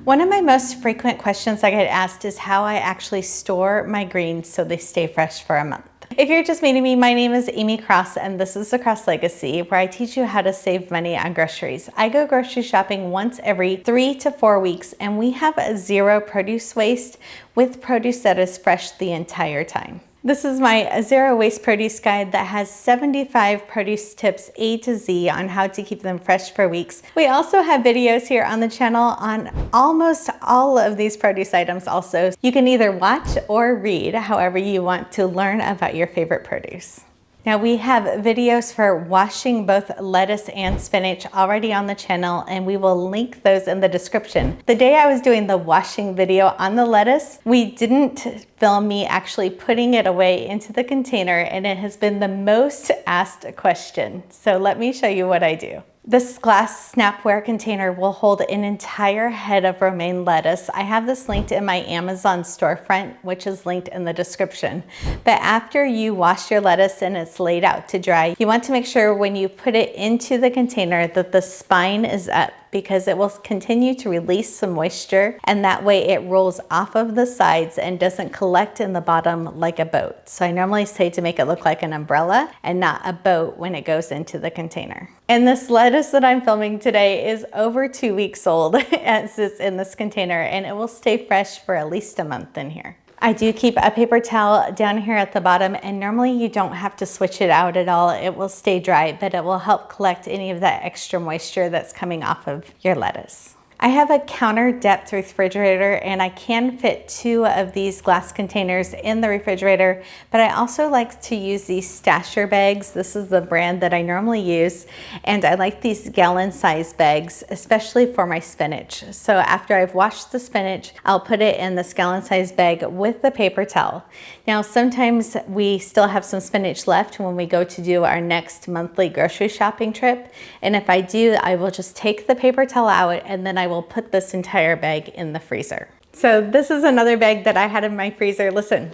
One of my most frequent questions I get asked is how I actually store my greens so they stay fresh for a month. If you're just meeting me, my name is 𝐂𝐎𝐋𝐿 and this is the 𝐋𝐈𝐍𝐿 Legacy, where I teach you how to save money on groceries. I go grocery shopping once every 3 to 4 weeks and we have zero produce waste with produce that is fresh the entire time. This is my Zero Waste Produce Guide that has 75 produce tips A to Z on how to keep them fresh for weeks. We also have videos here on the channel on almost all of these produce items also. You can either watch or read, however you want to learn about your favorite produce. Now we have videos for washing both lettuce and spinach already on the channel, and we will link those in the description. The day I was doing the washing video on the lettuce, we didn't film me actually putting it away into the container, and it has been the most asked question. So let me show you what I do. This glass Snapware container will hold an entire head of romaine lettuce. I have this linked in my Amazon storefront, which is linked in the description. But after you wash your lettuce and it's laid out to dry, you want to make sure when you put it into the container that the spine is up, because it will continue to release some moisture, and that way it rolls off of the sides and doesn't collect in the bottom like a boat. So I normally say to make it look like an umbrella and not a boat when it goes into the container. And this lettuce that I'm filming today is over 2 weeks old as it's in this container, and it will stay fresh for at least a month in here. I do keep a paper towel down here at the bottom, and normally you don't have to switch it out at all. It will stay dry, but it will help collect any of that extra moisture that's coming off of your lettuce. I have a counter depth refrigerator, and I can fit 2 of these glass containers in the refrigerator, but I also like to use these stasher bags. This is the brand that I normally use, and I like these gallon size bags, especially for my spinach. So after I've washed the spinach, I'll put it in this gallon size bag with the paper towel. Now, sometimes we still have some spinach left when we go to do our next monthly grocery shopping trip, and if I do, I will just take the paper towel out, and then I will put this entire bag in the freezer. So this is another bag that I had in my freezer. Listen,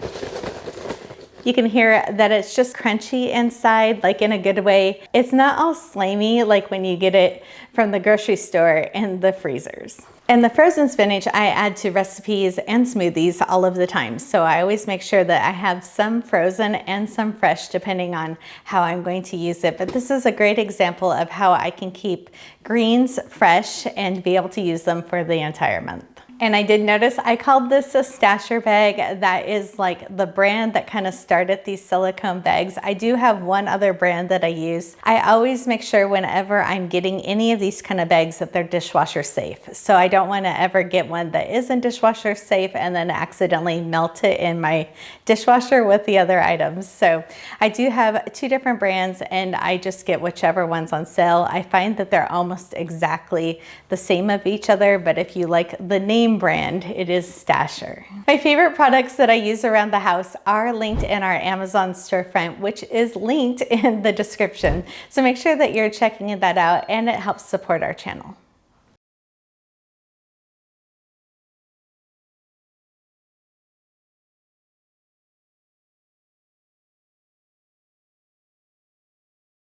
you can hear that it's just crunchy inside, like in a good way. It's not all slimy like when you get it from the grocery store in the freezers. And the frozen spinach I add to recipes and smoothies all of the time. So I always make sure that I have some frozen and some fresh depending on how I'm going to use it. But this is a great example of how I can keep greens fresh and be able to use them for the entire month. And I did notice I called this a stasher bag. That is like the brand that kind of started these silicone bags. I do have one other brand that I use. I always make sure whenever I'm getting any of these kind of bags that they're dishwasher safe. So I don't want to ever get one that isn't dishwasher safe and then accidentally melt it in my dishwasher with the other items. So I do have 2 different brands, and I just get whichever one's on sale. I find that they're almost exactly the same of each other, but if you like the name brand, it is Stasher. My favorite products that I use around the house are linked in our Amazon storefront, which is linked in the description. So make sure that you're checking that out, and it helps support our channel.